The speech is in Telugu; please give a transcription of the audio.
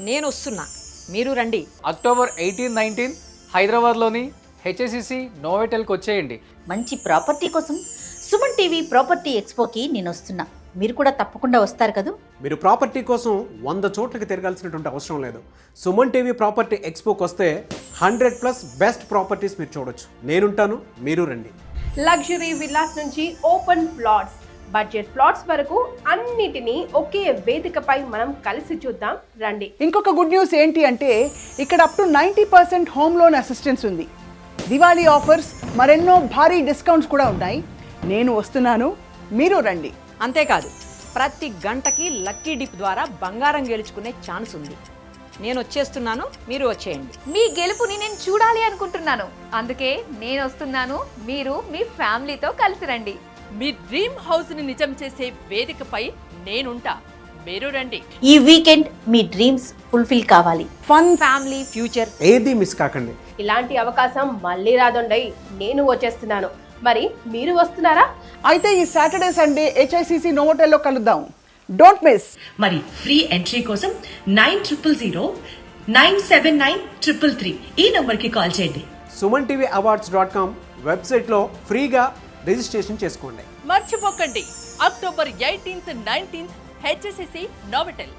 నేను వస్తున్నా, మీరు రండి. అక్టోబర్ 18-19 హైదరాబాద్లోని హెచ్ఎస్సిసి నోవెటెల్కి వచ్చేయండి. మంచి ప్రాపర్టీ కోసం సుమన్ టీవీ ప్రాపర్టీ ఎక్స్పోకి నేను వస్తున్నా. మీరు కూడా తప్పకుండా వస్తారు కదా. మీరు ప్రాపర్టీ కోసం 100 చోట్లకి తిరగాల్సినటువంటి అవసరం లేదు. సుమన్ టీవీ ప్రాపర్టీ ఎక్స్పోకి వస్తే 100+ బెస్ట్ ప్రాపర్టీస్ మీరు చూడొచ్చు. నేనుంటాను, మీరు రండి. లగ్జరీ విల్లాస్ నుంచి ఓపెన్ ప్లాట్స్, బడ్జెట్ ప్లాట్స్ వరకు అన్నిటినీ ఒకే వేదికపై మనం కలిసి చూద్దాం రండి. ఇంకొక గుడ్ న్యూస్ ఏంటి అంటే ఇక్కడ up to 90% home loan assistance ఉంది. దివాళీ ఆఫర్స్, మరెన్నో భారీ డిస్కౌంట్స్ కూడా ఉన్నాయి. నేను వస్తున్నాను, మీరు రండి. అంతేకాదు, ప్రతి గంటకి లక్కీ డిప్ ద్వారా బంగారం గెలుచుకునే ఛాన్స్ ఉంది. నేను వచ్చేస్తున్నాను, మీరు వచ్చేయండి. మీ గెలుపుని నేను చూడాలి అనుకుంటున్నాను. అందుకే నేను వస్తున్నాను, మీరు మీ ఫ్యామిలీతో కలిసి రండి. మీ డ్రీమ్ హౌస్ ని నిజం చేసే వేదికపై నేనుంటా, మీరు రండి. ఈ వీకెండ్ మీ డ్రీమ్స్ ఫుల్ఫిల్ కావాలి. ఫన్, ఫ్యామిలీ, ఫ్యూచర్ ఏది మిస్ కాకండి. ఇలాంటి అవకాశం మళ్ళీ రాదొండై. నేను వచ్చేస్తున్నాను, మరి మీరు వస్తున్నారా? అయితే ఈ సాటర్డే సండే హెచ్ఐసిసి నోవోటెల్లో కలుద్దాం. Don't miss. మరి ఫ్రీ ఎంట్రీ కోసం 9000979333 ఈ నంబర్కి కాల్ చేయండి. సుమన్ టీవీ awards.com వెబ్సైట్లో ఫ్రీగా రిజిస్ట్రేషన్ చేసుకోండి. మర్చిపోకండి, అక్టోబర్ 18-19 హెచ్ఎస్సిసి నోవెటెల్.